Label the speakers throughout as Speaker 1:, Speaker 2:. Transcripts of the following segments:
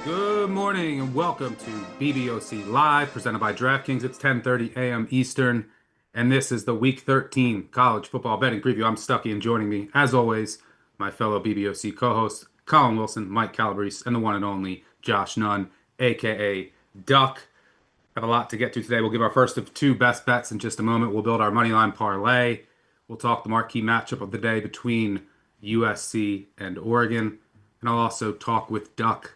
Speaker 1: Good morning and welcome to BBOC Live, presented by DraftKings. It's 10:30 a.m. Eastern, and this is the Week 13 college football betting preview. I'm Stuckey, and joining me, as always, my fellow BBOC co-hosts, Collin Wilson, Mike Calabrese, and the one and only Josh Nunn, aka Duck. Have a lot to get to today. We'll give our first of two best bets in just a moment. We'll build our moneyline parlay. We'll talk the marquee matchup of the day between USC and Oregon, and I'll also talk with Duck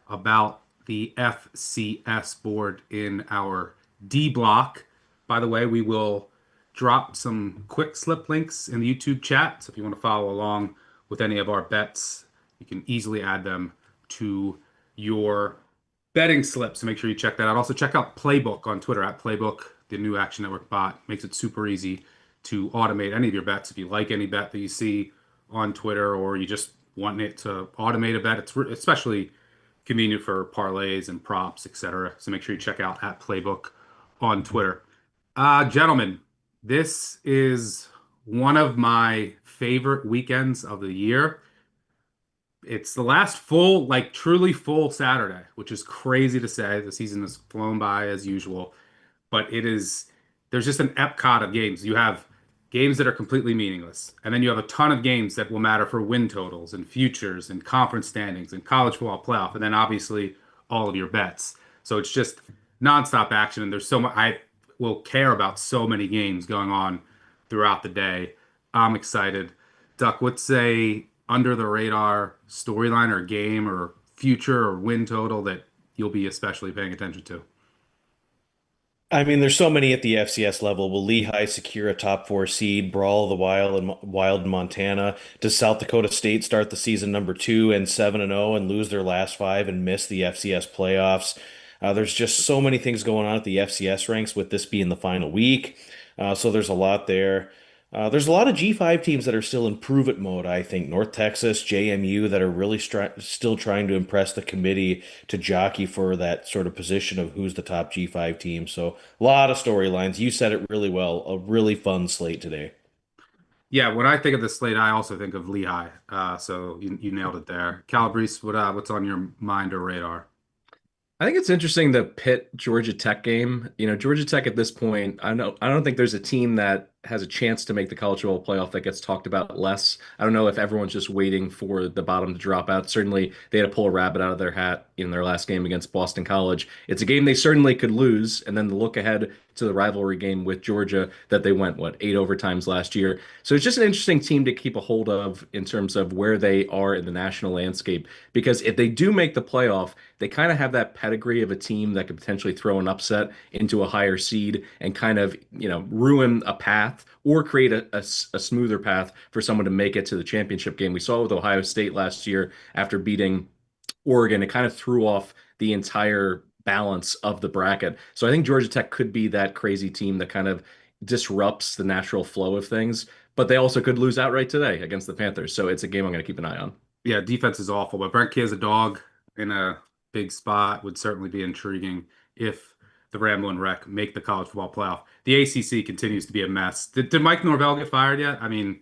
Speaker 1: about the FCS board in our D block. By the way, we will drop some quick slip links in the YouTube chat. So if you want to follow along with any of our bets, you can easily add them to your betting slips. So make sure you check that out. Also, check out Playbook on Twitter at Playbook, the new Action Network bot. Makes it super easy to automate any of your bets. If you like any bet that you see on Twitter or you just want it to automate a bet, it's especially convenient for parlays and props, etc. So make sure you check out at Playbook on Twitter. Gentlemen, this is one of my favorite weekends of the year. It's the last full, like truly full Saturday, which is crazy to say. The season has flown by as usual, but there's just an epcot of games. You have games that are completely meaningless, and then you have a ton of games that will matter for win totals and futures and conference standings and college football playoff, and then obviously all of your bets. So it's just nonstop action, and there's so much. I will care about so many games going on throughout the day. I'm excited. Duck, what's a under the radar storyline or game or future or win total that you'll be especially paying attention to?
Speaker 2: I mean, there's so many at the FCS level. Will Lehigh secure a top four seed, brawl the Wild in Montana? Does South Dakota State start the season number two and 7-0 and lose their last five and miss the FCS playoffs? There's just so many things going on at the FCS ranks with this being the final week. So there's a lot there. There's a lot of G5 teams that are still in prove-it mode, I think. North Texas, JMU, that are really still trying to impress the committee to jockey for that sort of position of who's the top G5 team. So a lot of storylines. You said it really well. A really fun slate today.
Speaker 1: Yeah, when I think of the slate, I also think of Lehigh. So you nailed it there. Calabrese, what's on your mind or radar?
Speaker 3: I think it's interesting the Pitt Georgia Tech game. Georgia Tech at this point, I don't think there's a team that has a chance to make the college football playoff that gets talked about less. I don't know if everyone's just waiting for the bottom to drop out. Certainly, they had to pull a rabbit out of their hat in their last game against Boston College. It's a game they certainly could lose, and then the look ahead to the rivalry game with Georgia that they went, what, 8 overtimes last year. So it's just an interesting team to keep a hold of in terms of where they are in the national landscape. Because if they do make the playoff, they kind of have that pedigree of a team that could potentially throw an upset into a higher seed and kind of, ruin a path or create a smoother path for someone to make it to the championship game. We saw with Ohio State last year after beating Oregon, it kind of threw off the entire balance of the bracket. So I think Georgia Tech could be that crazy team that kind of disrupts the natural flow of things, but they also could lose outright today against the Panthers. So it's a game I'm going to keep an eye on.
Speaker 1: Yeah, defense is awful, but Brent Key as a dog in a big spot would certainly be intriguing if the Ramblin' Wreck make the college football playoff. The ACC continues to be a mess. Did Mike Norvell get fired yet? I mean,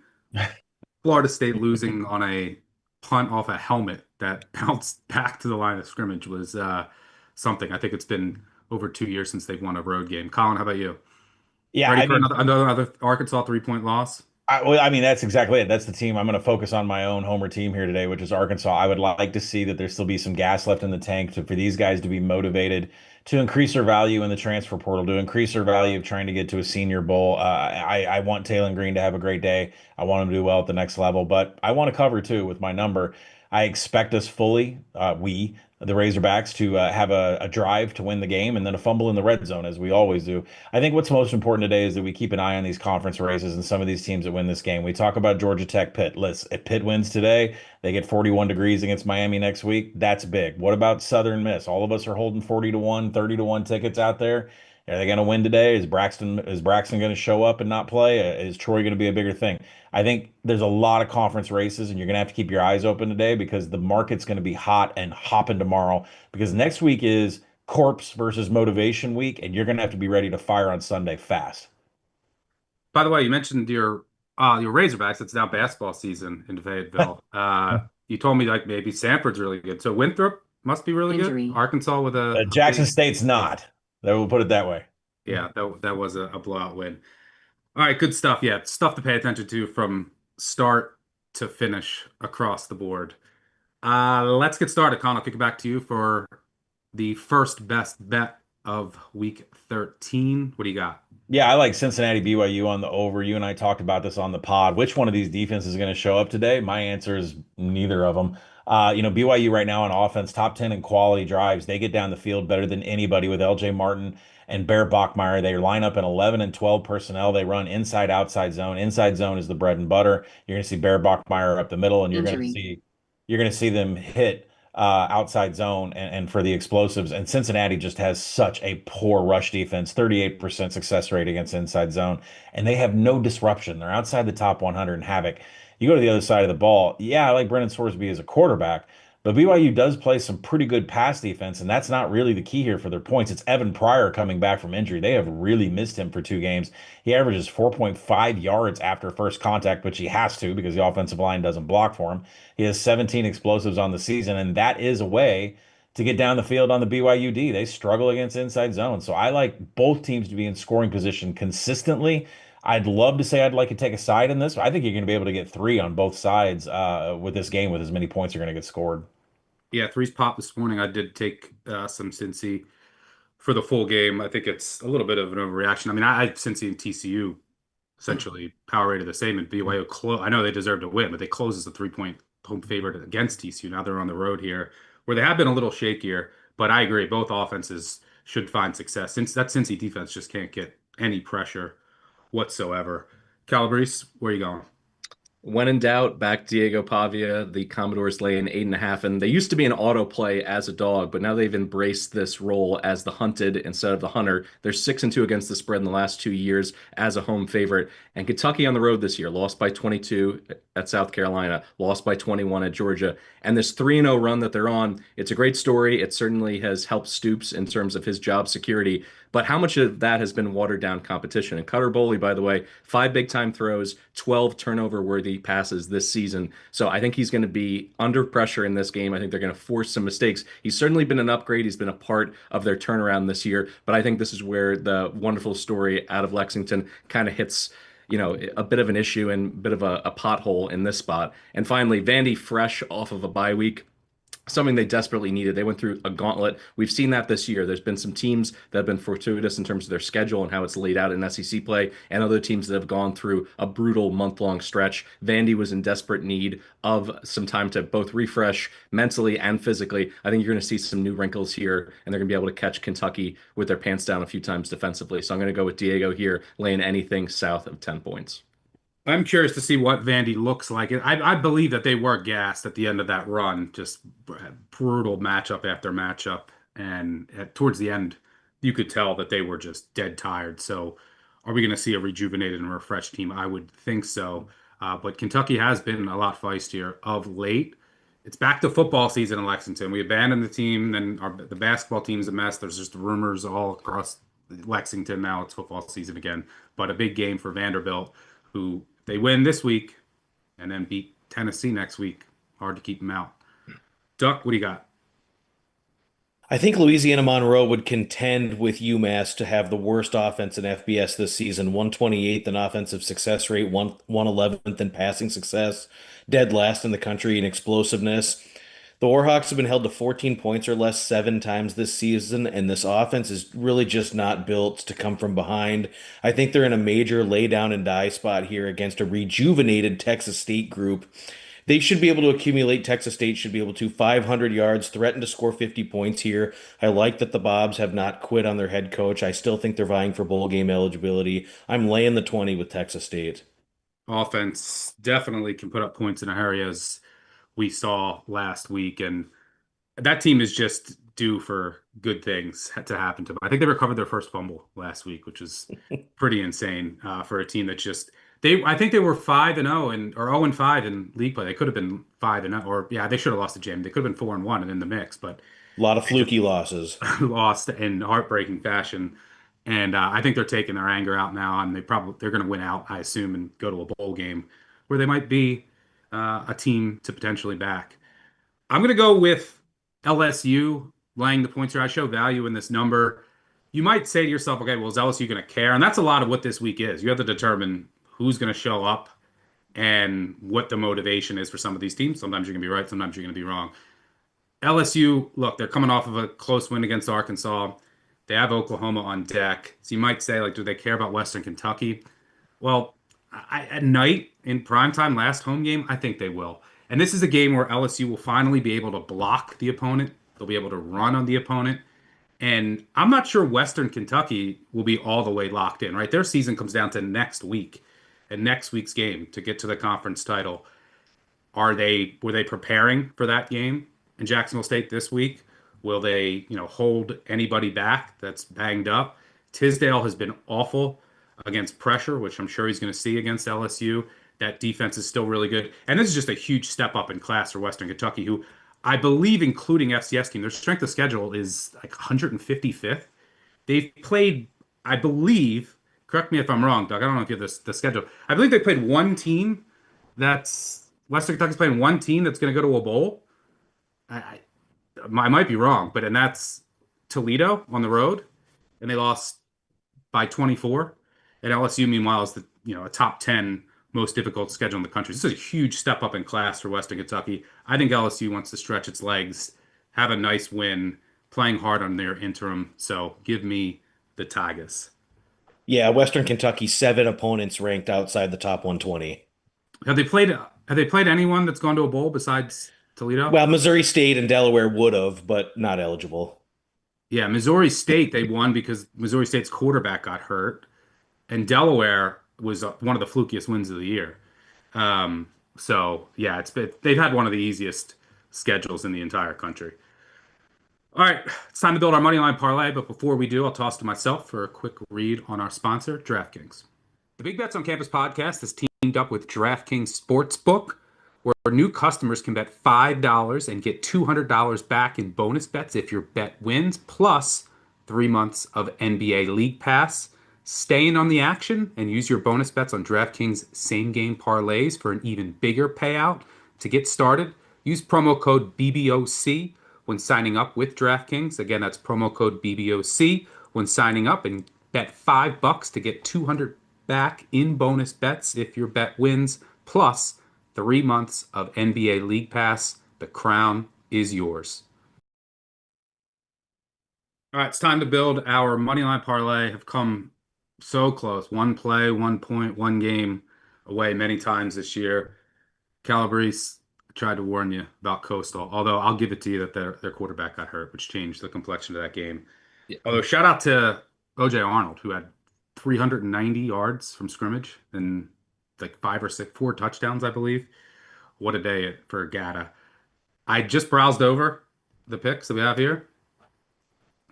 Speaker 1: Florida State losing on a punt off a helmet that bounced back to the line of scrimmage was something. I think it's been over 2 years since they've won a road game. Colin, how about you?
Speaker 4: Yeah,
Speaker 1: Ready
Speaker 4: I
Speaker 1: for
Speaker 4: mean,
Speaker 1: another Arkansas 3-point loss?
Speaker 4: well, I mean that's exactly it. That's the team. I'm going to focus on my own homer team here today, which is Arkansas. I would like to see that there still be some gas left in the tank for these guys to be motivated to increase their value in the transfer portal, to increase their value of trying to get to a Senior Bowl. I want Taylor Green to have a great day. I want him to do well at the next level, but I want to cover too with my number. I expect us fully, the Razorbacks, to have a drive to win the game and then a fumble in the red zone, as we always do. I think what's most important today is that we keep an eye on these conference races and some of these teams that win this game. We talk about Georgia Tech, Pitt. If Pitt wins today, they get 41 degrees against Miami next week. That's big. What about Southern Miss? All of us are holding 40 to 1, 30 to 1 tickets out there. Are they going to win today? Is Braxton going to show up and not play? Is Troy going to be a bigger thing? I think there's a lot of conference races, and you're going to have to keep your eyes open today because the market's going to be hot and hopping tomorrow. Because next week is corpse versus motivation week, and you're going to have to be ready to fire on Sunday fast.
Speaker 1: By the way, you mentioned your Razorbacks. It's now basketball season in Fayetteville. You told me like maybe Sanford's really good. So Winthrop must be really good.
Speaker 5: Injury.
Speaker 1: Arkansas with a
Speaker 4: Jackson
Speaker 1: big,
Speaker 4: State's not. That will put it that way.
Speaker 1: yeah, that was a blowout win. All right, good stuff. Yeah, stuff to pay attention to from start to finish across the board. Let's get started. Con, I'll kick it back to you for the first best bet of week 13. What do you got?
Speaker 4: Yeah, I like Cincinnati BYU on the over. You and I talked about this on the pod. Which one of these defenses is going to show up today? My answer is neither of them. BYU right now on offense, top 10 in quality drives. They get down the field better than anybody with LJ Martin and Bear Bachmeier. They line up in 11 and 12 personnel. They run inside, outside zone. Inside zone is the bread and butter. You're going to see Bear Bachmeier up the middle, and
Speaker 5: Injury.
Speaker 4: you're going to see them hit outside zone and for the explosives. And Cincinnati just has such a poor rush defense, 38% success rate against inside zone, and they have no disruption. They're outside the top 100 in havoc. You go to the other side of the ball. Yeah, I like Brennan Sorsby as a quarterback, but BYU does play some pretty good pass defense, and that's not really the key here for their points. It's Evan Pryor coming back from injury. They have really missed him for 2 games. He averages 4.5 yards after first contact, which he has to because the offensive line doesn't block for him. He has 17 explosives on the season, and that is a way to get down the field on the BYUD. They struggle against inside zone. So I like both teams to be in scoring position consistently. I'd love to say I'd like to take a side in this, but I think you're going to be able to get three on both sides with this game with as many points are going to get scored.
Speaker 1: Yeah, three's popped this morning. I did take some Cincy for the full game. I think it's a little bit of an overreaction. I mean, I Cincy and TCU essentially power rated the same, and BYU I know they deserve to win, but they close as a 3-point home favorite against TCU. Now they're on the road here, where they have been a little shakier. But I agree, both offenses should find success since that Cincy defense just can't get any pressure whatsoever. Calabrese, where are you going?
Speaker 3: When in doubt, back Diego Pavia. The Commodores lay an 8.5, and they used to be an auto play as a dog, but now they've embraced this role as the hunted instead of the hunter. They're 6-2 against the spread in the last 2 years as a home favorite. And Kentucky on the road this year lost by 22 at South Carolina, lost by 21 at Georgia. And this 3-0 run that they're on, it's a great story. It certainly has helped Stoops in terms of his job security. But how much of that has been watered down competition? And Cutter Boley, by the way, 5 big time throws, 12 turnover worthy passes this season. So I think he's going to be under pressure in this game. I think they're going to force some mistakes. He's certainly been an upgrade. He's been a part of their turnaround this year. But I think this is where the wonderful story out of Lexington kind of hits a bit of an issue and a bit of a pothole in this spot. And finally, Vandy fresh off of a bye week, something they desperately needed. They went through a gauntlet. We've seen that this year. There's been some teams that have been fortuitous in terms of their schedule and how it's laid out in SEC play, and other teams that have gone through a brutal month-long stretch. Vandy was in desperate need of some time to both refresh mentally and physically. I think you're going to see some new wrinkles here, and they're going to be able to catch Kentucky with their pants down a few times defensively. So I'm going to go with Diego here, laying anything south of 10 points.
Speaker 1: I'm curious to see what Vandy looks like. I believe that they were gassed at the end of that run, just brutal matchup after matchup. And towards the end, you could tell that they were just dead tired. So are we going to see a rejuvenated and refreshed team? I would think so. But Kentucky has been a lot feistier of late. It's back to football season in Lexington. We abandoned the team, and the basketball team's a mess. There's just rumors all across Lexington now. It's football season again. But a big game for Vanderbilt, who they win this week and then beat Tennessee next week. Hard to keep them out. Duck, what do you got?
Speaker 2: I think Louisiana Monroe would contend with UMass to have the worst offense in FBS this season, 128th in offensive success rate, 111th in passing success, dead last in the country in explosiveness. The Warhawks have been held to 14 points or less 7 times this season, and this offense is really just not built to come from behind. I think they're in a major lay down and die spot here against a rejuvenated Texas State group. They should be able to accumulate. Texas State should be able to 500 yards, threaten to score 50 points here. I like that the Bobs have not quit on their head coach. I still think they're vying for bowl game eligibility. I'm laying the 20 with Texas State.
Speaker 1: Offense definitely can put up points in a hurry, as we saw last week. And that team is just due for good things to happen to them. I think they recovered their first fumble last week, which is pretty insane for a team that just I think they were 5-0 or 0-5 in league play. They could have been 5-0, or yeah, they should have lost to Jam. They could have been 4-1 and in the mix, but
Speaker 2: A lot of fluky losses.
Speaker 1: lost in heartbreaking fashion. And I think they're taking their anger out now, and they're going to win out, I assume, and go to a bowl game where they might be a team to potentially back. I'm going to go with LSU laying the points here. I show value in this number. You might say to yourself, okay, well, is LSU going to care? And that's a lot of what this week is. You have to determine who's going to show up and what the motivation is for some of these teams. Sometimes you're going to be right, sometimes you're going to be wrong. LSU, look, they're coming off of a close win against Arkansas. They have Oklahoma on deck. So you might say, like, do they care about Western Kentucky? Well, at night in primetime, last home game, I think they will. And this is a game where LSU will finally be able to block the opponent. They'll be able to run on the opponent. And I'm not sure Western Kentucky will be all the way locked in, right? Their season comes down to next week and next week's game to get to the conference title. Were they preparing for that game in Jacksonville State this week? Will they, hold anybody back that's banged up? Tisdale has been awful against pressure, which I'm sure he's going to see against LSU. That defense is still really good. And this is just a huge step up in class for Western Kentucky, who I believe, including FCS team, their strength of schedule is like 155th. They've played, I believe, correct me if I'm wrong, Doug. I don't know if you have the schedule. I believe they played one team that's Western Kentucky's playing one team that's going to go to a bowl. I might be wrong, and that's Toledo on the road, and they lost by 24. And LSU, meanwhile, is a top 10 most difficult schedule in the country. This is a huge step up in class for Western Kentucky. I think LSU wants to stretch its legs, have a nice win, playing hard on their interim. So give me the Tigers.
Speaker 2: Yeah, Western Kentucky, 7 opponents ranked outside the top 120.
Speaker 1: Have they played? Have they played anyone that's gone to a bowl besides Toledo?
Speaker 2: Well, Missouri State and Delaware would have, but not eligible.
Speaker 1: Yeah, Missouri State they won because Missouri State's quarterback got hurt, and Delaware was one of the flukiest wins of the year. So yeah, they've had one of the easiest schedules in the entire country. All right, it's time to build our money line parlay. But before we do, I'll toss to myself for a quick read on our sponsor, DraftKings. The Big Bets on Campus podcast has teamed up with DraftKings Sportsbook, where new customers can bet $5 and get $200 back in bonus bets if your bet wins, plus 3 months of NBA League Pass. Stay in on the action and use your bonus bets on DraftKings same game parlays for an even bigger payout. To get started, use promo code BBOC when signing up with DraftKings. Again, that's promo code BBOC when signing up, and bet $5 to get 200 back in bonus bets if your bet wins, plus 3 months of NBA League Pass. The crown is yours. All right, it's time to build our moneyline parlay. Have come so close. One play, 1 point, one game away many times this year. Calabrese tried to warn you about Coastal, although I'll give it to you that their quarterback got hurt, which changed the complexion of that game.
Speaker 3: Yeah.
Speaker 1: Although shout out to OJ Arnold, who had 390 yards from scrimmage and like 4 touchdowns, I believe. What a day for Gata. I just browsed over the picks that we have here.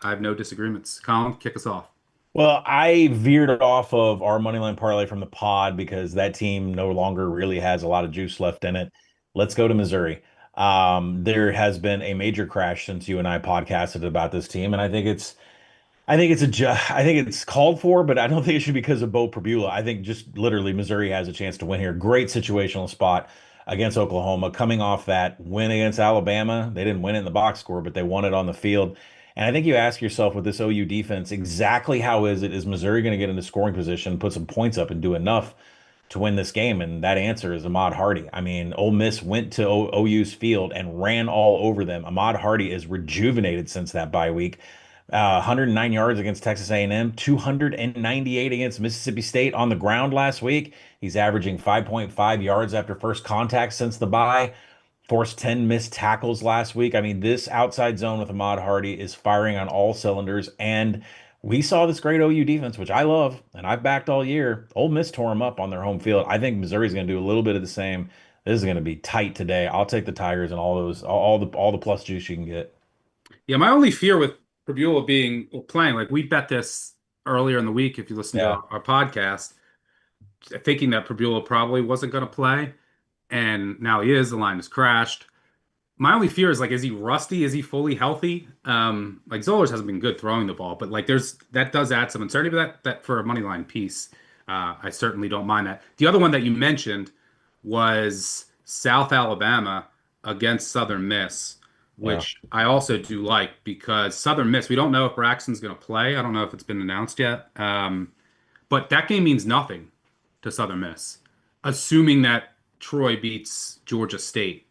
Speaker 1: I have no disagreements. Collin, kick us off.
Speaker 4: Well, I veered off of our moneyline parlay from the pod because that team no longer really has a lot of juice left in it. Let's go to Missouri. There has been a major crash since you and I podcasted about this team, and I think it's called for, but I don't think it should be because of Bo Prabula. I think just literally Missouri has a chance to win here. Great situational spot against Oklahoma, coming off that win against Alabama. They didn't win it in the box score, but they won it on the field. And I think you ask yourself with this OU defense, exactly how is Missouri going to get into scoring position, put some points up, and do enough to win this game? And that answer is Ahmad Hardy. I mean, Ole Miss went to OU's field and ran all over them. Ahmad Hardy is rejuvenated since that bye week. 109 yards against Texas A&M, 298 against Mississippi State on the ground last week. He's averaging 5.5 yards after first contact since the bye. Forced 10 missed tackles last week. I mean, this outside zone with Ahmad Hardy is firing on all cylinders. And we saw this great OU defense, which I love, and I've backed all year. Ole Miss tore them up on their home field. I think Missouri's going to do a little bit of the same. This is going to be tight today. I'll take the Tigers and all the plus juice you can get.
Speaker 1: Yeah, my only fear with Prabula playing, like we bet this earlier in the week, if you listen to our podcast, thinking that Prabula probably wasn't going to play, and now he is. The line has crashed. My only fear is like, is he rusty? Is he fully healthy? Like Zollers hasn't been good throwing the ball, but like that does add some uncertainty. But that for a money line piece, I certainly don't mind that. The other one that you mentioned was South Alabama against Southern Miss,
Speaker 4: Yeah.
Speaker 1: which I also do like because Southern Miss, we don't know if Braxton's going to play. I don't know if it's been announced yet. But that game means nothing to Southern Miss, assuming that Troy beats Georgia State.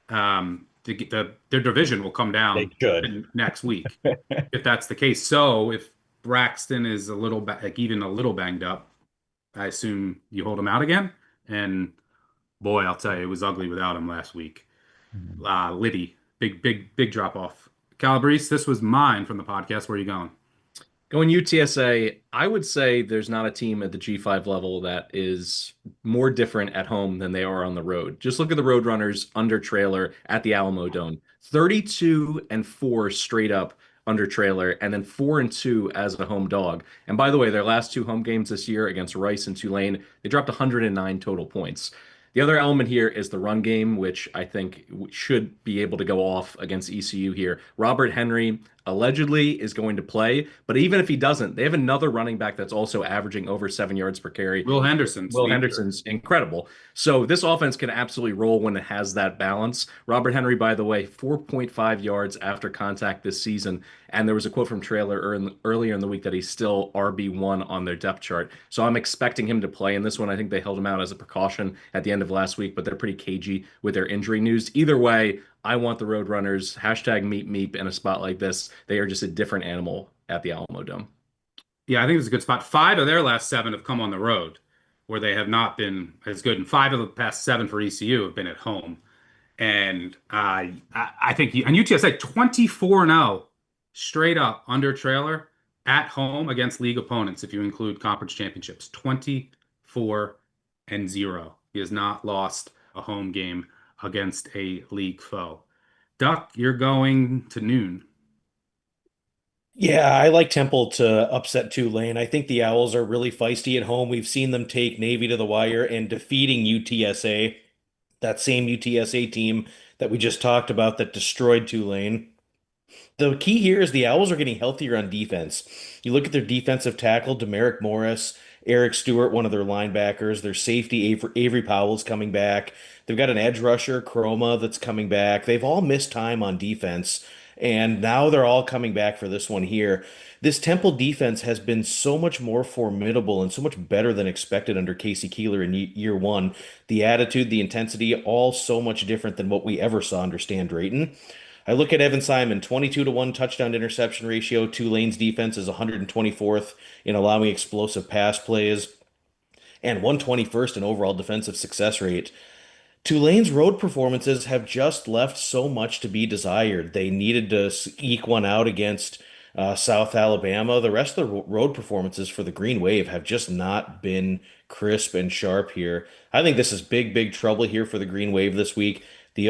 Speaker 1: Their division will come
Speaker 4: They
Speaker 1: down
Speaker 4: should.
Speaker 1: in next week if that's the case. So if Braxton is like even a little banged up, I assume you hold him out again. And boy, I'll tell you, it was ugly without him last week. Liddy, big drop off. Calabrese, this was mine from the podcast. Where are you going?
Speaker 3: Going UTSA, I would say there's not a team at the G5 level that is more different at home than they are on the road. Just look at the Roadrunners under trailer at the Alamo Dome. 32-4 straight up under trailer, and then 4-2 as a home dog. And by the way, their last two home games this year against Rice and Tulane, they dropped 109 total points. The other element here is the run game, which I think should be able to go off against ECU here. Robert Henry allegedly is going to play, but even if he doesn't, they have another running back that's also averaging over 7 yards per carry.
Speaker 1: Will Henderson,
Speaker 3: Will
Speaker 1: speedster.
Speaker 3: Henderson's incredible. So this offense can absolutely roll when it has that balance. Robert Henry, by the way, 4.5 yards after contact this season. And there was a quote from Trailer earlier in the week that he's still RB1 on their depth chart. So I'm expecting him to play in this one. I think they held him out as a precaution at the end of last week, but they're pretty cagey with their injury news. Either way, I want the Roadrunners. Hashtag meet meep in a spot like this. They are just a different animal at the Alamo Dome.
Speaker 1: Yeah, I think it's a good spot. 5 of their last 7 have come on the road, where they have not been as good, and 5 of the past 7 for ECU have been at home. And I think and UTSA 24-0 straight up under trailer at home against league opponents. If you include conference championships, 24-0. He has not lost a home game against a league foe. Duck, you're going to noon.
Speaker 2: Yeah, I like Temple to upset Tulane. I think the Owls are really feisty at home. We've seen them take Navy to the wire and defeating UTSA, that same UTSA team that we just talked about that destroyed Tulane. The key here is the Owls are getting healthier on defense. You look at their defensive tackle, Demerick Morris, Eric Stewart, one of their linebackers, their safety, Avery Powell's coming back. They've got an edge rusher, Chroma, that's coming back. They've all missed time on defense, and now they're all coming back for this one here. This Temple defense has been so much more formidable and so much better than expected under Casey Keeler in year one. The attitude, the intensity, all so much different than what we ever saw under Stan Drayton. I look at Evan Simon, 22-1 touchdown to interception ratio. Tulane's defense is 124th in allowing explosive pass plays and 121st in overall defensive success rate. Tulane's road performances have just left so much to be desired. They needed to eke one out against South Alabama. The rest of the road performances for the Green Wave have just not been crisp and sharp here. I think this is big trouble here for the Green Wave this week.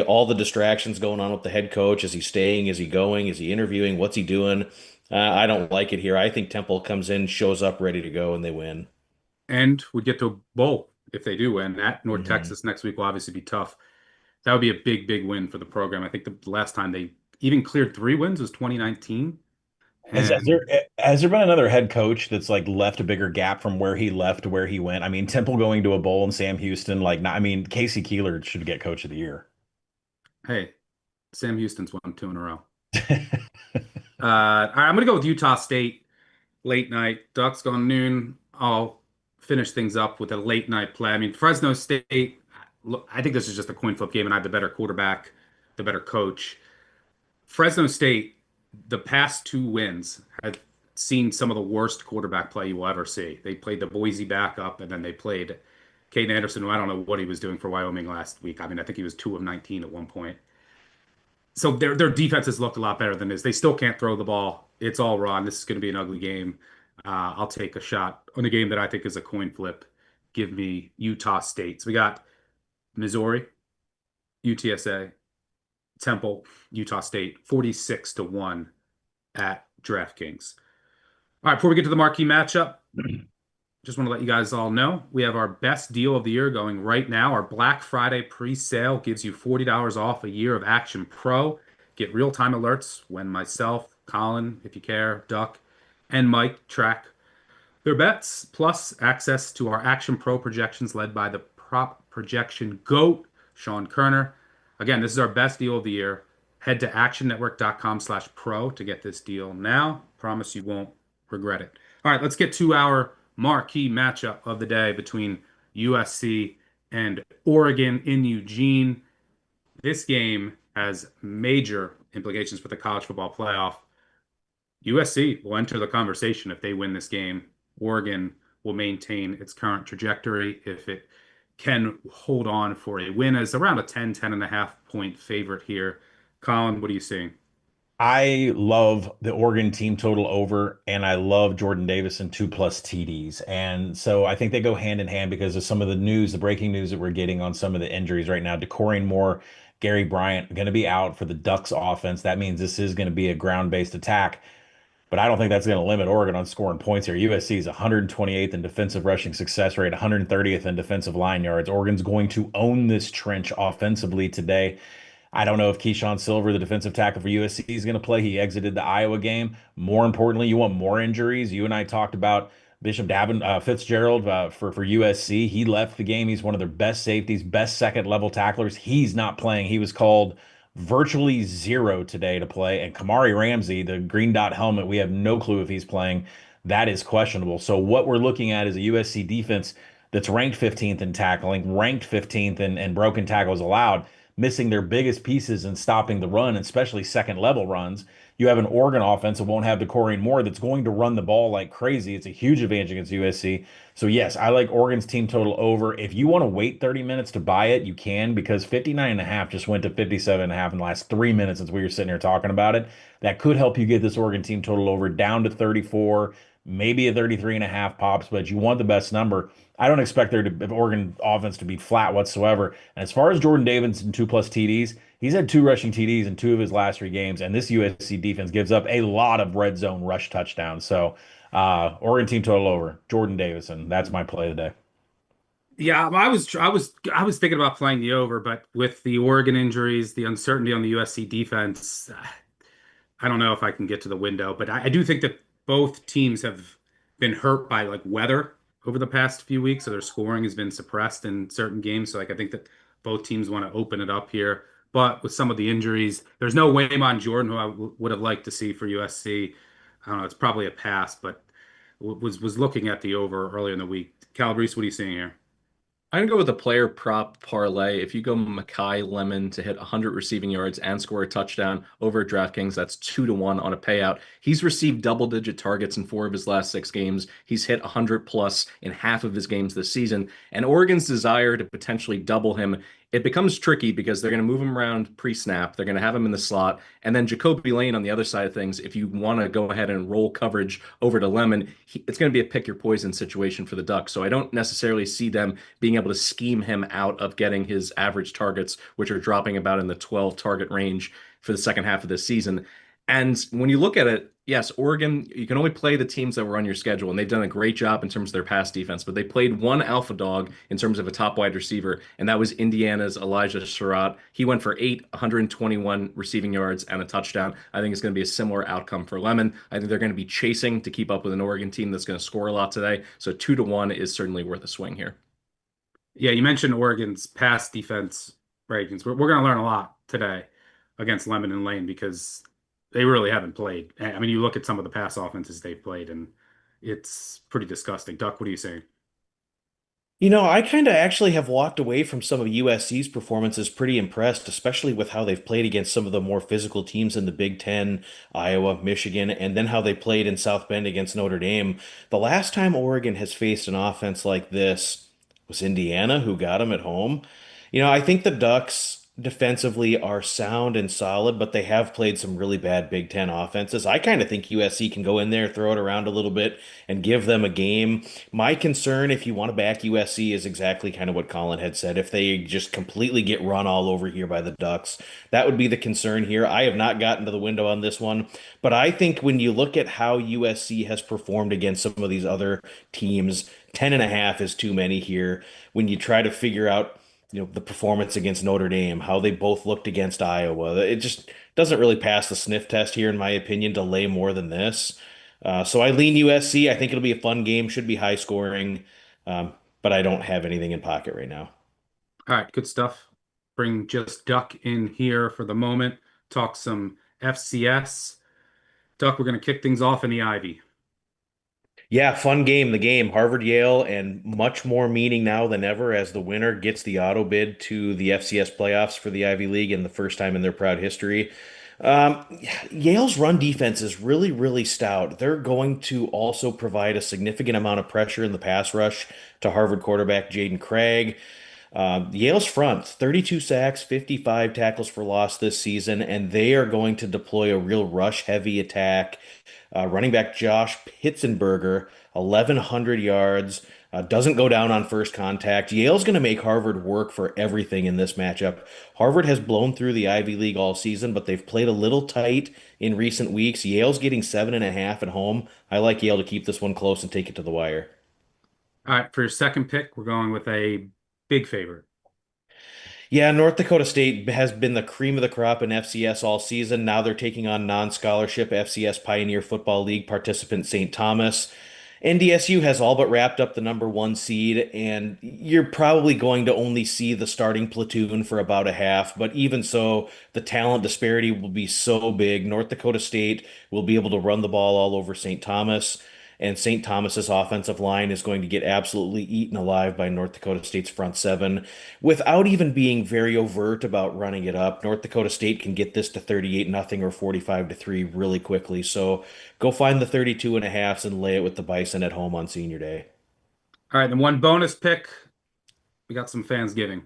Speaker 2: All the distractions going on with the head coach. Is he staying? Is he going? Is he interviewing? What's he doing? I don't like it here. I think Temple comes in, shows up ready to go, and they win.
Speaker 1: And would get to a bowl if they do win. At North
Speaker 2: Mhm.
Speaker 1: Texas next week will obviously be tough. That would be a big win for the program. I think the last time they even cleared 3 wins was 2019.
Speaker 4: Has
Speaker 1: And
Speaker 4: there been another head coach that's like left a bigger gap from where he left to where he went? I mean, Temple going to a bowl and Sam Houston, like, not, I mean, Casey Keeler should get Coach of the Year.
Speaker 1: hey, Sam Houston's won 2 in a row. All right, I'm going to go with Utah State late night. Ducks going noon. I'll finish things up with a late night play. I mean, Fresno State, look, I think this is just a coin flip game, and I have the better quarterback, the better coach. Fresno State, the past 2 wins, have seen some of the worst quarterback play you will ever see. They played the Boise backup, and then they played Caden Anderson, who I don't know what he was doing for Wyoming last week. I mean, I think he was 2 of 19 at one point. So their defense has looked a lot better than this. They still can't throw the ball. It's all raw. This is going to be an ugly game. I'll take a shot on a game that I think is a coin flip. Give me Utah State. So we got Missouri, UTSA, Temple, Utah State, 46-1 at DraftKings. All right, before we get to the marquee matchup, just want to let you guys all know we have our best deal of the year going right now. Our Black Friday pre-sale gives you $40 off a year of Action Pro. Get real-time alerts when myself, Collin, if you care, Duck, and Mike track their bets, plus access to our Action Pro projections led by the prop projection GOAT, Sean Kerner. Again, this is our best deal of the year. Head to actionnetwork.com/pro to get this deal now. Promise you won't regret it. All right, let's get to our marquee matchup of the day between USC and Oregon in Eugene. This game has major implications for the college football playoff. USC will enter the conversation if they win this game. Oregon will maintain its current trajectory if it can hold on for a win as around a 10 and a half point favorite here. Collin, what are you seeing?
Speaker 4: I love the Oregon team total over, and I love Jordan Davis and 2+ TDs. And so I think they go hand in hand because of some of the news, the breaking news that we're getting on some of the injuries right now. Decoring Moore, Gary Bryant going to be out for the Ducks offense. That means this is going to be a ground-based attack. But I don't think that's going to limit Oregon on scoring points here. USC is 128th in defensive rushing success rate, 130th in defensive line yards. Oregon's going to own this trench offensively today. I don't know if Keyshawn Silver, the defensive tackle for USC, is going to play. He exited the Iowa game. More importantly, you want more injuries. You and I talked about Bishop Fitzgerald for USC. He left the game. He's one of their best safeties, best second level tacklers. He's not playing. He was called virtually zero today to play. And Kamari Ramsey, the green dot helmet, we have no clue if he's playing. That is questionable. So what we're looking at is a USC defense that's ranked 15th in tackling, ranked 15th in broken tackles allowed, missing their biggest pieces and stopping the run, especially second level runs. You have an Oregon offense that won't have Decoring Moore that's going to run the ball like crazy. It's a huge advantage against USC. So yes, I like Oregon's team total over. If you want to wait 30 minutes to buy it, you can, because 59.5 just went to 57.5 in the last 3 minutes since we were sitting here talking about it. That could help you get this Oregon team total over down to 34, maybe a 33.5 pops, but you want the best number. I don't expect Oregon offense to be flat whatsoever. And as far as Jordan Davis and 2+ TDs, he's had 2 rushing TDs in 2 of his last 3 games, and this USC defense gives up a lot of red zone rush touchdowns. So Oregon team total over Jordan Davis, and that's my play today.
Speaker 1: Yeah, I was thinking about playing the over, but with the Oregon injuries, the uncertainty on the USC defense, I don't know if I can get to the window, but I do think that both teams have been hurt by like weather over the past few weeks, so their scoring has been suppressed in certain games. So like I think that both teams want to open it up here, but with some of the injuries, there's no Waymon Jordan who I would have liked to see for USC. I don't know, it's probably a pass, but was looking at the over earlier in the week. Calabrese, what are you seeing here?
Speaker 3: I'm gonna go with a player prop parlay. If you go Makai Lemon to hit 100 receiving yards and score a touchdown over at DraftKings, that's 2-1 on a payout. He's received double-digit targets in 4 of his last 6 games. He's hit 100 plus in half of his games this season. And Oregon's desire to potentially double him, it becomes tricky because they're going to move him around pre-snap. They're going to have him in the slot. And then Jacoby Lane on the other side of things, if you want to go ahead and roll coverage over to Lemon, it's going to be a pick your poison situation for the Ducks. So I don't necessarily see them being able to scheme him out of getting his average targets, which are dropping about in the 12 target range for the second half of this season. And when you look at it, yes, Oregon, you can only play the teams that were on your schedule, and they've done a great job in terms of their pass defense, but they played one alpha dog in terms of a top wide receiver, and that was Indiana's Elijah Surratt. He went for 121 receiving yards and a touchdown. I think it's going to be a similar outcome for Lemon. I think they're going to be chasing to keep up with an Oregon team that's going to score a lot today. So 2-1 is certainly worth a swing here.
Speaker 1: Yeah, you mentioned Oregon's pass defense rankings. We're going to learn a lot today against Lemon and Lane because they really haven't played. I mean, you look at some of the pass offenses they've played, and it's pretty disgusting. Duck, what are you saying?
Speaker 2: I kind of actually have walked away from some of USC's performances pretty impressed, especially with how they've played against some of the more physical teams in the Big Ten, Iowa, Michigan, and then how they played in South Bend against Notre Dame. The last time Oregon has faced an offense like this was Indiana, who got them at home. I think the Ducks defensively are sound and solid, but they have played some really bad Big Ten offenses. I kind of think USC can go in there, throw it around a little bit, and give them a game. My concern, if you want to back USC, is exactly kind of what Collin had said. If they just completely get run all over here by the Ducks, that would be the concern here. I have not gotten to the window on this one, but I think when you look at how USC has performed against some of these other teams, 10.5 is too many here. When you try to figure out the performance against Notre Dame, how they both looked against Iowa. It just doesn't really pass the sniff test here, in my opinion, to lay more than this. So I lean USC. I think it'll be a fun game, should be high scoring, but I don't have anything in pocket right now.
Speaker 1: All right, good stuff. Bring just Duck in here for the moment. talk some FCS. Duck, we're going to kick things off in the Ivy.
Speaker 2: Yeah, fun game, the game. Harvard Yale, and much more meaning now than ever as the winner gets the auto bid to the FCS playoffs for the Ivy League and the first time in their proud history. Um, Yale's run defense is really, really stout. They're going to also provide a significant amount of pressure in the pass rush to Harvard quarterback Jaden Craig. Yale's front, 32 sacks, 55 tackles for loss this season, and they are going to deploy a real rush heavy attack. Running back Josh Pitzenberger, 1,100 yards, doesn't go down on first contact. Yale's going to make Harvard work for everything in this matchup. Harvard has blown through the Ivy League all season, but they've played a little tight in recent weeks. Yale's getting 7.5 at home. I like Yale to keep this one close and take it to the wire.
Speaker 1: All right, for your second pick, we're going with a big favorite.
Speaker 2: Yeah, North Dakota State has been the cream of the crop in FCS all season. Now they're taking on non-scholarship FCS Pioneer Football League participant St. Thomas. NDSU has all but wrapped up the number one seed, and you're probably going to only see the starting platoon for about a half. But even so, the talent disparity will be so big. North Dakota State will be able to run the ball all over St. Thomas, and St. Thomas's offensive line is going to get absolutely eaten alive by North Dakota State's front seven. Without even being very overt about running it up, North Dakota State can get this to 38-0 or 45-3 really quickly. So go find the 32.5s and lay it with the Bison at home on senior day.
Speaker 1: All right, then one bonus pick. We got some Fansgiving.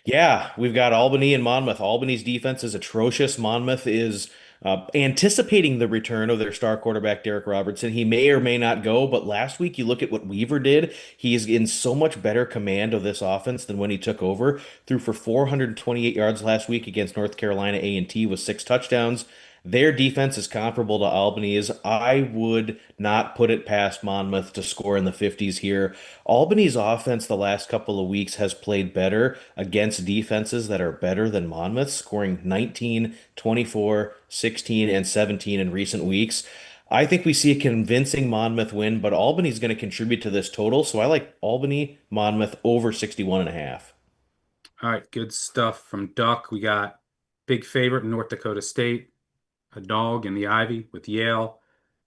Speaker 2: Yeah, we've got Albany and Monmouth. Albany's defense is atrocious. Monmouth is anticipating the return of their star quarterback, Derek Robertson. He may or may not go, but last week you look at what Weaver did. He is in so much better command of this offense than when he took over. Threw for 428 yards last week against North Carolina A&T with 6 touchdowns. Their defense is comparable to Albany's. I would not put it past Monmouth to score in the 50s here. Albany's offense the last couple of weeks has played better against defenses that are better than Monmouth, scoring 19, 24, 16, and 17 in recent weeks. I think we see a convincing Monmouth win, but Albany's going to contribute to this total, so I like Albany, Monmouth over 61.5.
Speaker 1: All right, good stuff from Duck. We got big favorite North Dakota State, a dog in the Ivy with Yale,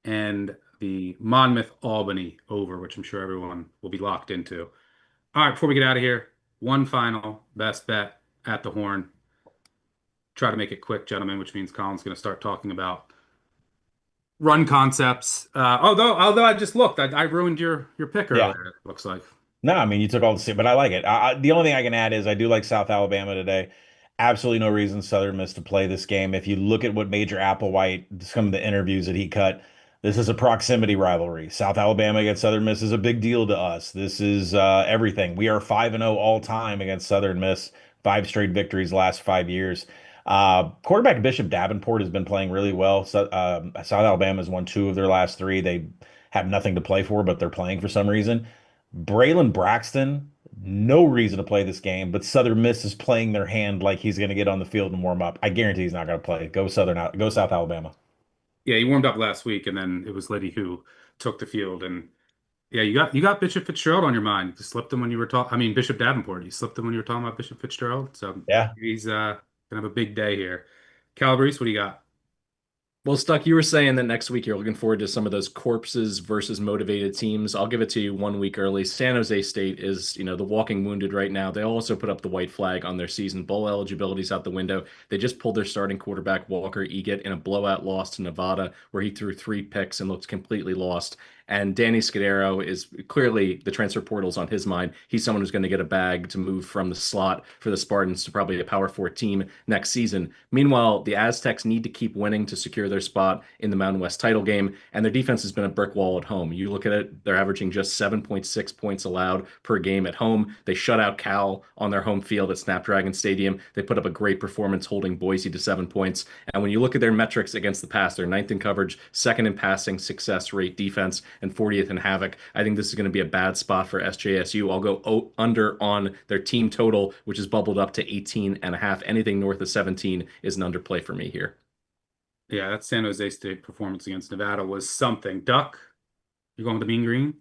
Speaker 1: and the Monmouth Albany over, which I'm sure everyone will be locked into. All right, before we get out of here, one final best bet at the horn. Try to make it quick, gentlemen, which means Colin's going to start talking about run concepts. Although I just looked, I ruined your pick
Speaker 4: Yeah.
Speaker 1: earlier, it looks like.
Speaker 4: No, I mean, you took all the same, but I like it. The only thing I can add is I do like South Alabama today. Absolutely no reason Southern Miss to play this game. If you look at what Major Applewhite, some of the interviews that he cut, this is a proximity rivalry. South Alabama against Southern Miss is a big deal to us. This is everything. We are 5-0 all time against Southern Miss, 5 straight victories last 5 years. Quarterback Bishop Davenport has been playing really well. South Alabama has won 2 of their last 3. They have nothing to play for, but they're playing for some reason. Braylon Braxton, no reason to play this game, but Southern Miss is playing their hand like he's going to get on the field and warm up. I guarantee he's not going to play. Go South Alabama.
Speaker 1: Yeah, he warmed up last week, and then it was Liddy who took the field. And yeah, you got Bishop Fitzgerald on your mind. You slipped him when you were talking. I mean, Bishop Davenport. You slipped him when you were talking about Bishop Fitzgerald. So
Speaker 4: Yeah.
Speaker 1: he's gonna have a big day here. Calabrese, what do you got?
Speaker 3: Well, Stuck, you were saying that next week you're looking forward to some of those corpses versus motivated teams. I'll give it to you 1 week early. San Jose State is, the walking wounded right now. They also put up the white flag on their season. Bowl eligibility's out the window. They just pulled their starting quarterback, Walker Eget, in a blowout loss to Nevada, where he threw 3 picks and looked completely lost. And Danny Scudero is clearly the transfer portal's on his mind. He's someone who's going to get a bag to move from the slot for the Spartans to probably a Power 4 team next season. Meanwhile, the Aztecs need to keep winning to secure their spot in the Mountain West title game, and their defense has been a brick wall at home. You look at it, they're averaging just 7.6 points allowed per game at home. They shut out Cal on their home field at Snapdragon Stadium. They put up a great performance holding Boise to 7 points. And when you look at their metrics against the pass, they're 9th in coverage, 2nd in passing success rate defense, and 40th in havoc. I think this is going to be a bad spot for SJSU. I'll go under on their team total, which is bubbled up to 18.5. Anything north of 17 is an underplay for me here.
Speaker 1: Yeah, that San Jose State performance against Nevada was something. Duck, you going with the Mean Green?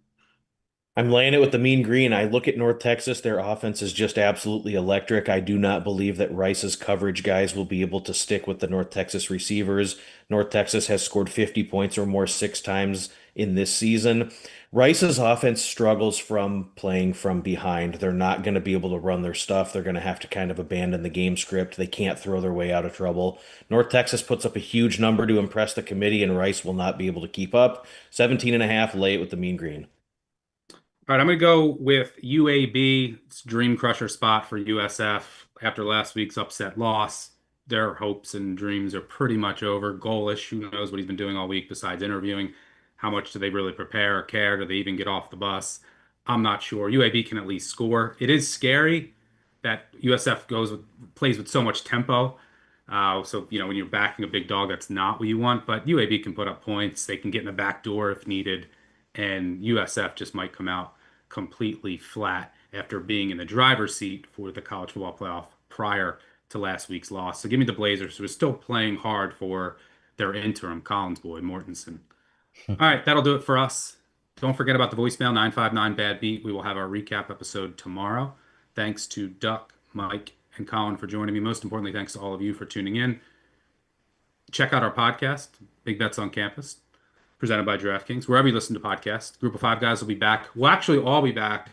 Speaker 2: I'm laying it with the mean green. I look at North Texas. Their offense is just absolutely electric. I do not believe that Rice's coverage guys will be able to stick with the North Texas receivers. North Texas has scored 50 points or more 6 times in this season. Rice's offense struggles from playing from behind. They're not going to be able to run their stuff. They're going to have to kind of abandon the game script. They can't throw their way out of trouble. North Texas puts up a huge number to impress the committee, and Rice will not be able to keep up. 17 and a half, lay it with the mean green.
Speaker 1: All right, I'm going to go with UAB. It's dream crusher spot for USF after last week's upset loss. Their hopes and dreams are pretty much over. Goalish, who knows what he's been doing all week besides interviewing? How much do they really prepare or care? Do they even get off the bus? I'm not sure. UAB can at least score. It is scary that USF plays with so much tempo. So, when you're backing a big dog, that's not what you want. But UAB can put up points. They can get in the back door if needed. And USF just might come out completely flat after being in the driver's seat for the college football playoff prior to last week's loss. So give me the Blazers, who are still playing hard for their interim, Collins boy, Mortensen. All right, that'll do it for us. Don't forget about the voicemail 959 Bad Beat. We will have our recap episode tomorrow. Thanks to Duck, Mike, and Collin for joining me. Most importantly, thanks to all of you for tuning in. Check out our podcast, Big Bets on Campus, presented by DraftKings. Wherever you listen to podcasts, Group of Five guys will be back. We'll actually all be back.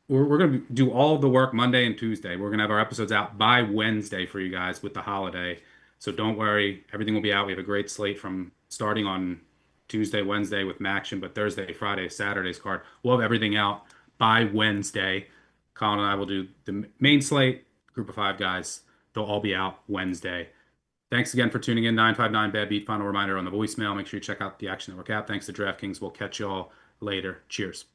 Speaker 1: We're going to do all of the work Monday and Tuesday. We're going to have our episodes out by Wednesday for you guys with the holiday. So don't worry. Everything will be out. We have a great slate from starting on Tuesday, Wednesday with Maction, but Thursday, Friday, Saturday's card. We'll have everything out by Wednesday. Colin and I will do the main slate, Group of Five guys. They'll all be out Wednesday. Thanks again for tuning in. 959 Bad Beat. Final reminder on the voicemail. Make sure you check out the Action Network app. Thanks to DraftKings. We'll catch you all later. Cheers.